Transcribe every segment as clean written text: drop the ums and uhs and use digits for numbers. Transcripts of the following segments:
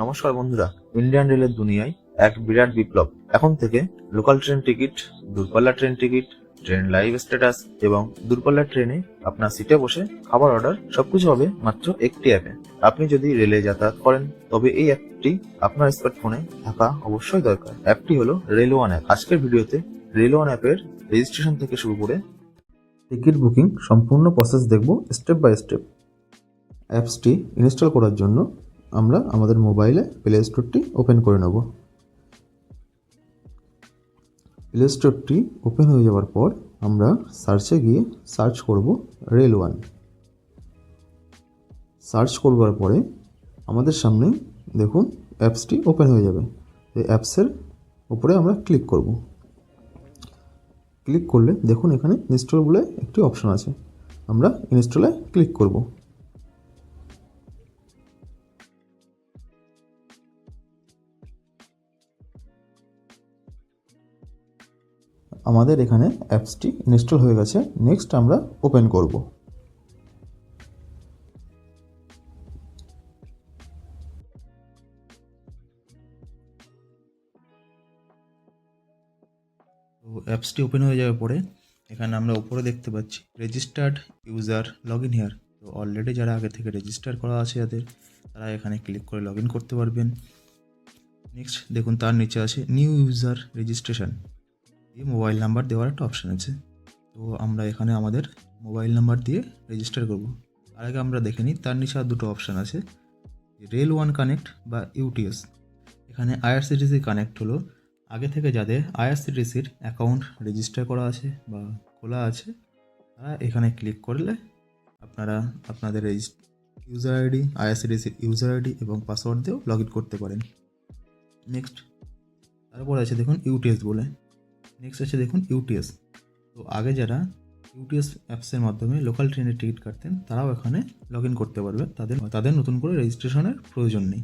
নমস্কার বন্ধুরা, ইন্ডিয়ান রেলের দুনিয়ায় এক বিরাট বিপ্লব। এখন থেকে লোকাল ট্রেন টিকিট, দূরপাল্লার train ticket, train live status এবং দূরপাল্লার ট্রেনে আপনার সিটে বসে খাবার অর্ডার সবকিছু হবে মাত্র একটি অ্যাপে। আপনি যদি রেলে যাতায়াত করেন তবে এই অ্যাপটি আপনার স্মার্টফোনে থাকা অবশ্যই দরকার। অ্যাপটি হলো রেল ওয়ান অ্যাপ। আজকের ভিডিওতে রেল ওয়ান অ্যাপের রেজিস্ট্রেশন থেকে শুরু করে টিকিট বুকিং সম্পূর্ণ প্রসেস দেখব স্টেপ বাই স্টেপ। অ্যাপসটি ইনস্টল করার জন্য আমরা আমাদের মোবাইলে প্লে স্টোরটি ওপেন করে নেব। প্লে স্টোরটি ওপেন হয়ে যাওয়ার পর আমরা সার্চে গিয়ে সার্চ করব রেল ওয়ান। সার্চ করবার পরে আমাদের সামনে দেখুন অ্যাপসটি ওপেন হয়ে যাবে। এই অ্যাপসের উপরে আমরা ক্লিক করব। ক্লিক করলে দেখুন এখানে ইনস্টল বলে একটি অপশন আছে, আমরা ইনস্টলে ক্লিক করব। আমাদের এখানে অ্যাপসটি ইনস্টল হয়ে গেছে। নেক্সট আমরা ওপেন করব। তো অ্যাপসটি ওপেন হয়ে যাওয়ার পরে এখানে আমরা উপরে দেখতে পাচ্ছি registered user log in here. তো অলরেডি যারা আগে থেকে রেজিস্টার করা আছে যাদের, তারা এখানে ক্লিক করে লগ ইন করতে পারবেন। নেক্সট দেখুন তার নিচে আছে নিউ ইউজার রেজিস্ট্রেশন, এই মোবাইল নাম্বার দেওয়ার একটা অপশান আছে। তো আমরা এখানে আমাদের মোবাইল নাম্বার দিয়ে রেজিস্টার করব। তার আগে আমরা দেখে নিই তার নিচে আর দুটো অপশান আছে, রেল ওয়ান কানেক্ট বা ইউটিএস। এখানে আইআরসিটিসি কানেক্ট হলো আগে থেকে যাদের আইআরসিটিসির অ্যাকাউন্ট রেজিস্টার করা আছে বা খোলা আছে, তারা এখানে ক্লিক করলে আপনারা আপনাদের ইউজার আইডি, আইআরসিটিসির ইউজার আইডি এবং পাসওয়ার্ড দিয়েও লগ ইন করতে পারেন। নেক্সট তারপর আছে দেখুন ইউটিএস বলে। নেক্সট আছে দেখুন ইউটিএস। তো আগে যারা ইউটিএস অ্যাপসের মাধ্যমে লোকাল ট্রেনের টিকিট কাটতেন, তারাও এখানে লগ ইন করতে পারবে, তাদের নতুন করে রেজিস্ট্রেশনের প্রয়োজন নেই।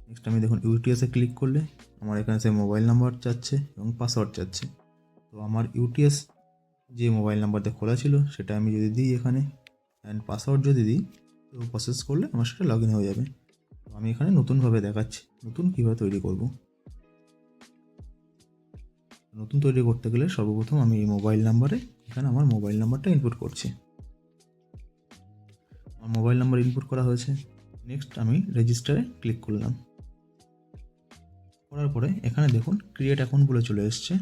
নেক্সট আমি দেখুন ইউটিএসে ক্লিক করলে আমার এখানে সে মোবাইল নাম্বার চাচ্ছে এবং পাসওয়ার্ড চাচ্ছে। তো আমার ইউটিএস যে মোবাইল নাম্বার দিয়ে খোলা ছিল সেটা আমি যদি দিই এখানে, অ্যান্ড পাসওয়ার্ড যদি দিই, তো প্রসেস করলে আমার সেটা লগ ইন হয়ে যাবে। তো আমি এখানে নতুনভাবে দেখাচ্ছি নতুন কীভাবে তৈরি করব। নতুন তৈরি করতে গেলে সর্বপ্রথম আমি এই মোবাইল নাম্বারে এখানে আমার মোবাইল নাম্বারটা ইনপুট করছি। আমার মোবাইল নাম্বার ইনপুট করা হয়েছে। নেক্সট আমি রেজিস্টারে ক্লিক করলাম। করার পরে এখানে দেখুন ক্রিয়েট অ্যাকাউন্ট বলে চলে এসছে।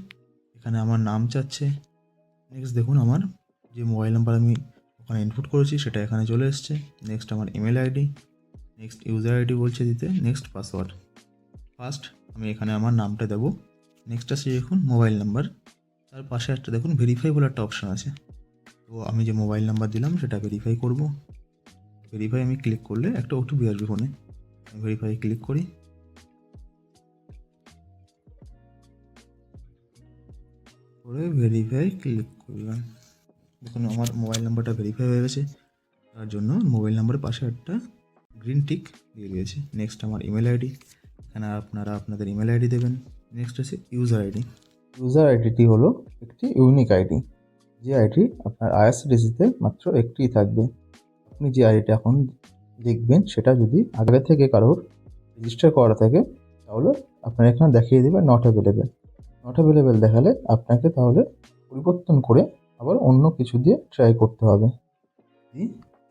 এখানে আমার নাম চাচ্ছে। নেক্সট দেখুন আমার যে মোবাইল নাম্বার আমি ওখানে ইনপুট করেছি সেটা এখানে চলে এসছে। নেক্সট আমার email ID, next user ID বলছে দিতে, নেক্সট পাসওয়ার্ড। ফার্স্ট আমি এখানে আমার নামটা দেবো। নেক্সট আছে দেখুন মোবাইল নাম্বার, তার পাশে একটা দেখুন ভেরিফাই বলে একটা অপশান আছে। তো আমি যে মোবাইল নাম্বার দিলাম সেটা ভেরিফাই করব। ভেরিফাই আমি ক্লিক করলে একটা ওটিপি আসবে ফোনে, আমি ভেরিফাই ক্লিক করি। করে ভেরিফাই ক্লিক করলাম। দেখুন আমার মোবাইল নাম্বারটা ভেরিফাই হয়ে গেছে, তার জন্য মোবাইল নাম্বারের পাশে একটা গ্রিন টিক দিয়ে দিয়েছে। নেক্সট আমার ইমেল আইডি, এখানে আপনারা আপনাদের ইমেল আইডি দেবেন। নেক্সট আছে ইউজার আইডি। ইউজার আইডিটি হলো একটি ইউনিক আইডি, যে আইডি আপনার আইআরসিটিসিতে মাত্র একটিই থাকবে। আপনি যে আইডিটা এখন দেখবেন সেটা যদি আগে থেকে কারোর রেজিস্টার করা থাকে, তাহলে আপনার এখানে দেখিয়ে দেবে নট অ্যাভেলেবেল। নট অ্যাভেলেবেল দেখালে আপনাকে তাহলে পরিবর্তন করে আবার অন্য কিছু দিয়ে ট্রাই করতে হবে। যদি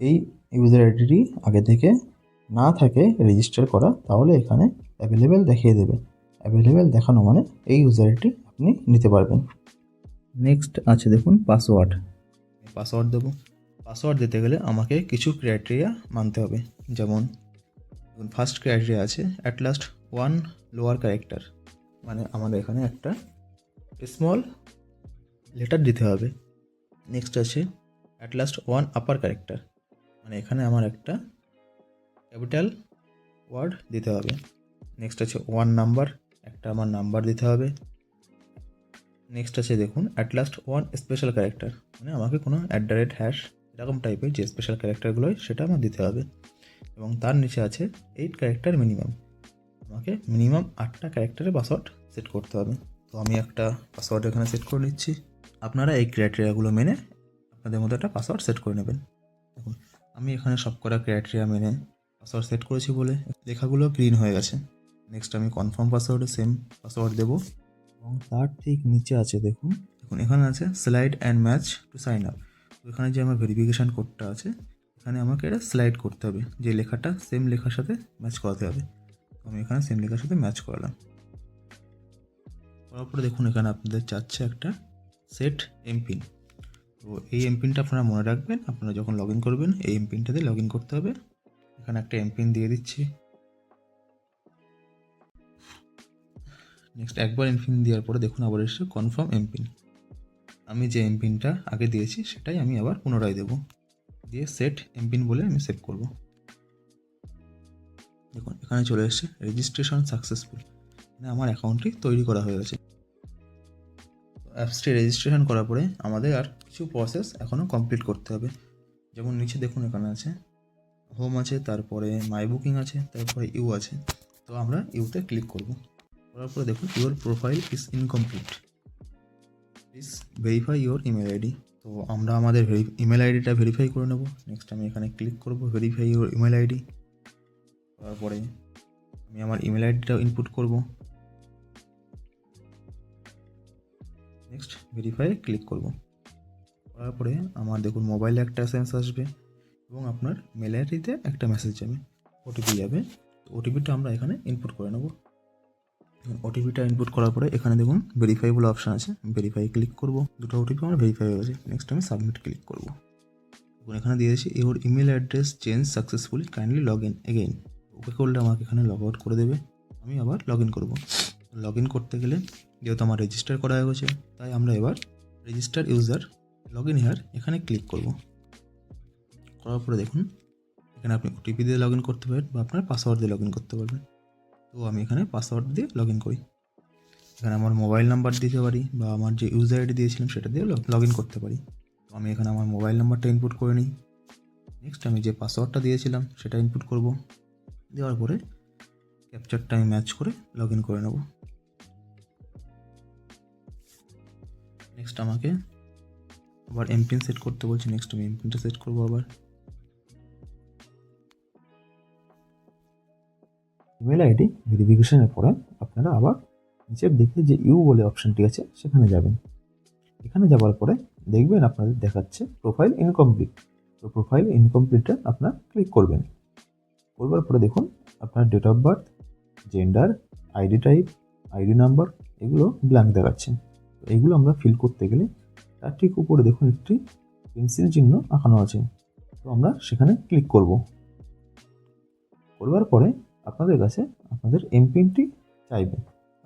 এই ইউজার আইডিটি আগে থেকে না থাকে রেজিস্টার করা, তাহলে এখানে অ্যাভেলেবেল দেখিয়ে দেবে। অ্যাভেলেবেল দেখানো মানে এই ইউজার আইডি আপনি নিতে পারবেন। নেক্সট আছে দেখুন পাসওয়ার্ড। পাসওয়ার্ড দেবো। পাসওয়ার্ড দিতে গেলে আমাকে কিছু ক্রাইটেরিয়া মানতে হবে। যেমন ফার্স্ট ক্রাইটেরিয়া আছে at last one lower character, মানে আমাদের এখানে একটা স্মল লেটার দিতে হবে। নেক্সট আছে at last one upper character, মানে এখানে আমার একটা ক্যাপিটাল ওয়ার্ড দিতে হবে। নেক্সট আছে ওয়ান নাম্বার, একটা আমার নাম্বার দিতে হবে। নেক্সট আছে দেখুন at last one special character, মানে আমাকে কোনো @# এরকম টাইপের যে স্পেশাল ক্যারেক্টারগুলো হয় সেটা আমার দিতে হবে। এবং তার নিচে আছে 8 ক্যারেক্টার মিনিমাম, আমাকে মিনিমাম 8টা ক্যারেক্টারের পাসওয়ার্ড সেট করতে হবে। তো আমি একটা পাসওয়ার্ড এখানে সেট করে নিচ্ছি। আপনারা এই ক্রাইটেরিয়াগুলো মেনে আপনাদের মধ্যে একটা পাসওয়ার্ড সেট করে নেবেন। দেখুন আমি এখানে সব কটা ক্রাইটেরিয়া মেনে পাসওয়ার্ড সেট করেছি বলে লেখাগুলো গ্রিন হয়ে গেছে। নেক্সট আমি কনফার্ম পাসওয়ার্ডে সেম পাসওয়ার্ড দেবো এবং তার ঠিক নিচে আছে দেখুন এখানে আছে slide and match to sign up. তো এখানে যে আমার ভেরিফিকেশান কোডটা আছে এখানে আমাকে এটা স্লাইড করতে হবে, যে লেখাটা সেম লেখার সাথে ম্যাচ করাতে হবে। তো আমি এখানে সেম লেখার সাথে ম্যাচ করালাম। করার পরে দেখুন এখানে আপনাদের চাচ্ছে একটা সেট এমপিন। তো এই এমপিনটা আপনারা মনে রাখবেন, আপনারা যখন লগ ইন করবেন এই এমপিনটাতে লগ ইন করতে হবে। এখানে একটা এমপিন দিয়ে দিচ্ছি। নেক্সট একবার এমপিন দেওয়ার পরে দেখুন আবার এসে কনফার্ম এমপিন। আমি যে এমপিনটা আগে দিয়েছি সেটাই আমি আবার পুনরায় দেবো, দিয়ে সেট এমপিন বলে আমি সেভ করব। দেখুন এখানে চলে এসেছে রেজিস্ট্রেশন সাকসেসফুল, মানে আমার অ্যাকাউন্টটি তৈরি করা হয়ে গেছে। অ্যাপসটি রেজিস্ট্রেশন করার পরে আমাদের আর কিছু প্রসেস এখনও কমপ্লিট করতে হবে। যেমন নিচে দেখুন এখানে আছে হোম আছে, তারপরে মাই বুকিং আছে, তারপরে ইউ আছে। তো আমরা ইউতে ক্লিক করব। করার পরে দেখুন your profile is incomplete, please verify your email ID. তো আমরা আমাদের ইমেল আইডিটা ভেরিফাই করে নেব। নেক্সট আমি এখানে ক্লিক করব ভেরিফাই ইউর ইমেল আইডি। তারপরে আমি আমার ইমেল আইডিটাও ইনপুট করব। নেক্সট ভেরিফাই ক্লিক করব। করার পরে আমার দেখুন মোবাইলে একটা এসএমএস আসবে এবং আপনার মেল আইডিতে একটা মেসেজ যাবে, ওটিপি যাবে। তো ওটিপিটা আমরা এখানে ইনপুট করে নেব। ওটিপিটা ইনপুট করার পরে এখানে দেখুন ভেরিফাই বলে অপশান আছে, ভেরিফাই ক্লিক করব। দুটো ওটিপি আমার ভেরিফাই হয়ে গেছে। নেক্সট আমি সাবমিট ক্লিক করব। এবং এখানে দিয়ে দিয়েছি your email address change successfully, kindly log in again. Okay করলে আমাকে এখানে লগ আউট করে দেবে, আমি আবার লগ ইন করবো। লগ ইন করতে গেলে যেহেতু আমার রেজিস্টার করা হয়ে গেছে তাই আমরা এবার register user log in here এখানে ক্লিক করব। করার পরে দেখুন এখানে আপনি ওটিপি দিয়ে লগ ইন করতে পারেন বা আপনার পাসওয়ার্ড দিয়ে লগ ইন করতে পারবেন। তো আমি এখানে পাসওয়ার্ড দিয়ে লগ ইন করি। এখানে আমার মোবাইল নাম্বার দিতে পারি বা আমার যে ইউজার আইডি দিয়েছিলাম সেটা দিয়ে লগ ইন করতে পারি। তো আমি এখানে আমার মোবাইল নাম্বারটা ইনপুট করে নিই। নেক্সট আমি যে পাসওয়ার্ডটা দিয়েছিলাম সেটা ইনপুট করব। দেওয়ার পরে ক্যাপচারটা আমি ম্যাচ করে লগ ইন করে নেব। নেক্সট আমাকে আবার এমপিন সেট করতে বলছি। নেক্সট আমি এমপিনটা সেট করবো আবার। ইমেল আইডি ভেরিফিকেশনের পরে আপনারা আবার নিচের দিকে যে ইউ বলে অপশানটি আছে সেখানে যাবেন। এখানে যাওয়ার পরে দেখবেন আপনাদের দেখাচ্ছে প্রোফাইল ইনকমপ্লিট। তো প্রোফাইল ইনকমপ্লিটে আপনার ক্লিক করবেন। করবার পরে দেখুন আপনার date of birth, gender, ID type, ID number এগুলো ব্ল্যাঙ্ক দেখাচ্ছে। তো এইগুলো আমরা ফিল করতে গেলে তার ঠিক উপরে দেখুন একটি পেন্সিল চিহ্ন আঁকানো আছে। তো আমরা সেখানে ক্লিক করব। করবার পরে আপনাদের কাছে আপনাদের এমপিনটি চাইবে,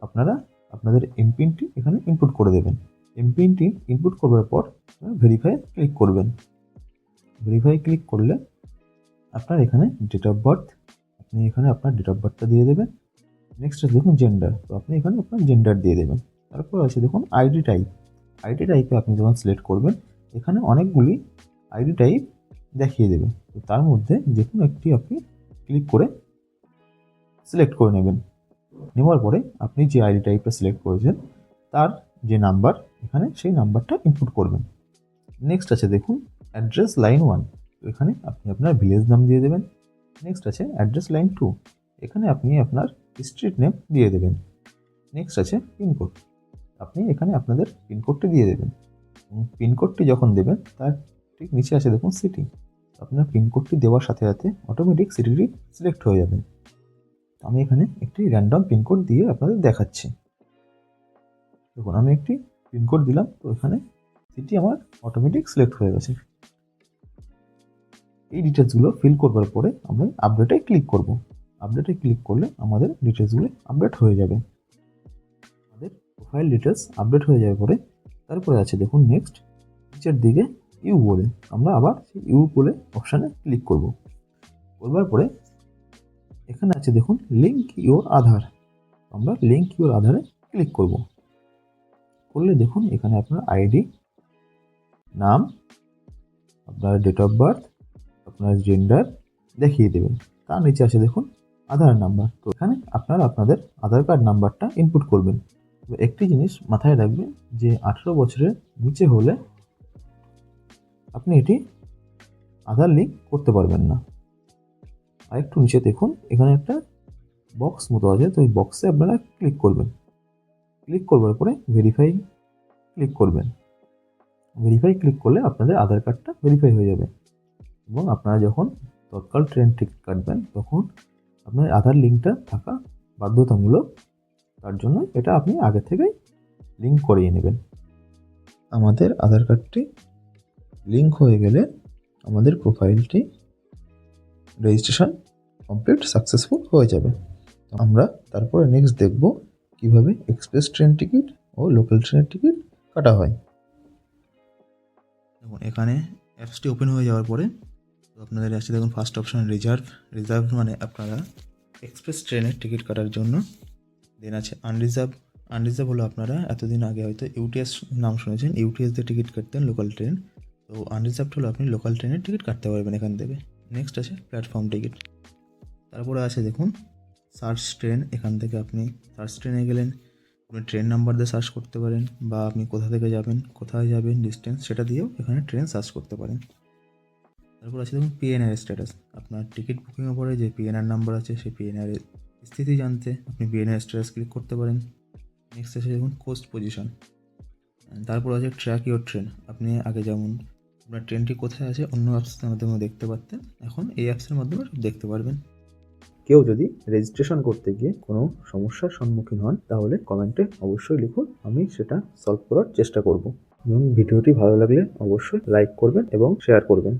আপনারা আপনাদের এমপিনটি এখানে ইনপুট করে দেবেন। এমপিনটি ইনপুট করবার পর ভেরিফাই ক্লিক করবেন। ভেরিফাই ক্লিক করলে আপনার এখানে ডেট অফ বার্থ, আপনি এখানে আপনার ডেট অফ বার্থটা দিয়ে দেবেন। নেক্সট আছে দেখুন জেন্ডার, তো আপনি এখানে আপনার জেন্ডার দিয়ে দেবেন। তারপর আছে দেখুন আইডি টাইপ। আইডি টাইপে আপনি যখন সিলেক্ট করবেন এখানে অনেকগুলি আইডি টাইপ দেখিয়ে দেবে। তো তার মধ্যে যে কোনো একটি আপনি ক্লিক করে সিলেক্ট করে নেবেন। নেওয়ার পরে আপনি যে আইডি টাইপটা সিলেক্ট করেছেন তার যে নাম্বার এখানে সেই নাম্বারটা ইনপুট করবেন। নেক্সট আছে দেখুন অ্যাড্রেস লাইন 1, তো এখানে আপনি আপনার ভিলেজ নাম দিয়ে দেবেন। নেক্সট আছে অ্যাড্রেস লাইন 2, এখানে আপনি আপনার স্ট্রিট নেম দিয়ে দেবেন। নেক্সট আছে পিনকোড, আপনি এখানে আপনাদের পিনকোডটি দিয়ে দেবেন। পিনকোডটি যখন দেবেন তার ঠিক নিচে আছে দেখুন সিটি, আপনার পিনকোডটি দেওয়ার সাথে সাথে অটোমেটিক সিটিটি সিলেক্ট হয়ে যাবে। আমি এখানে একটি র্যান্ডম পিনকোড দিয়ে আপনাদের দেখাচ্ছি। দেখুন আমি একটি পিনকোড দিলাম, তো এখানে সিটি আমার অটোমেটিক সিলেক্ট হয়ে গেছে। এই ডিটেলসগুলো ফিল করবার পরে আমরা আপডেটে ক্লিক করব। আপডেটে ক্লিক করলে আমাদের ডিটেলসগুলো আপডেট হয়ে যাবে। আমাদের প্রোফাইল ডিটেলস আপডেট হয়ে যাওয়ার পরে তারপরে আছে দেখুন নেক্সট নিচের দিকে ইউ বলে, আমরা আবার সেই ইউ বলে অপশানে ক্লিক করব। করবার পরে এখানে আছে দেখুন লিঙ্ক ইউর আধার, আমরা লিঙ্ক ইউর আধারে ক্লিক করব। করলে দেখুন এখানে আপনার আইডি, নাম, আপনার ডেট অফ বার্থ, আপনার জেন্ডার দেখিয়ে দেবেন। তার নিচে আছে দেখুন আধার নাম্বার, তো এখানে আপনারা আপনাদের আধার কার্ড নাম্বারটা ইনপুট করবেন। তো একটি জিনিস মাথায় রাখবেন যে 18 বছরের নিচে হলে আপনি এটি আধার লিঙ্ক করতে পারবেন না। আরেকটু নিচে দেখুন এখানে একটা বক্স মতো আছে, তো এই বক্সে আপনারা ক্লিক করবেন। ক্লিক করবার পরে ভেরিফাই ক্লিক করবেন। ভেরিফাই ক্লিক করলে আপনাদের আধার কার্ডটা ভেরিফাই হয়ে যাবে এবং আপনারা যখন তৎকাল ট্রেন টিকিট কাটবেন তখন আপনার আধার লিঙ্কটা থাকা বাধ্যতামূলক। তার জন্য এটা আপনি আগে থেকেই লিঙ্ক করিয়ে নেবেন। আমাদের আধার কার্ডটি লিঙ্ক হয়ে গেলে আমাদের প্রোফাইলটি রেজিস্ট্রেশন কমপ্লিট সাকসেসফুল হয়ে যাবে। আমরা তারপরে নেক্সট দেখব কিভাবে এক্সপ্রেস ট্রেন টিকিট ও লোকাল ট্রেনের টিকিট কাটা হয়। দেখুন এখানে অ্যাপসটি ওপেন হয়ে যাওয়ার পরে তো আপনাদের আসছে দেখুন ফার্স্ট অপশন রিজার্ভ মানে আপনারা এক্সপ্রেস ট্রেনের টিকিট কাটার জন্য। দেন আছে আনরিজার্ভ হলো আপনারা এতদিন আগে হয়তো ইউটিএস নাম শুনেছেন, ইউটিএস দিয়ে টিকিট কাটতেন লোকাল ট্রেন, তো আনরিজার্ভড হলো আপনি লোকাল ট্রেনের টিকিট কাটতে পারবেন এখান থেকে। নেক্সট আছে প্ল্যাটফর্ম টিকিট। তারপরে আছে দেখুন সার্চ ট্রেন, এখান থেকে আপনি সার্চ ট্রেনে গেলেন, আপনি ট্রেন নাম্বার দিয়ে সার্চ করতে পারেন বা আপনি কোথা থেকে যাবেন, কোথায় যাবেন, ডিস্টেন্স সেটা দিয়েও এখানে ট্রেন সার্চ করতে পারেন। তারপর আছে দেখুন পিএনআর স্ট্যাটাস, আপনার টিকিট বুকিংয়ের পরে যে পিএনআর নাম্বার আছে সেই পিএনআরের স্থিতি জানতে আপনি পিএনআর স্ট্যাটাস ক্লিক করতে পারেন। নেক্সট আছে দেখুন কোস্ট পজিশন। তারপর আছে ট্র্যাক ইউর ট্রেন, আপনি আগে যেমন আপনার ট্রেনটি কোথায় আছে অন্য অ্যাপসের মাধ্যমে দেখতে পারতেন, এখন এই অ্যাপসের মাধ্যমে দেখতে পারবেন। কেউ যদি রেজিস্ট্রেশন করতে গিয়ে কোনো সমস্যার সম্মুখীন হন তাহলে কমেন্টে অবশ্যই লিখুন, আমি সেটা সলভ করার চেষ্টা করব। এবং ভিডিওটি ভালো লাগলে অবশ্যই লাইক করবেন এবং শেয়ার করবেন।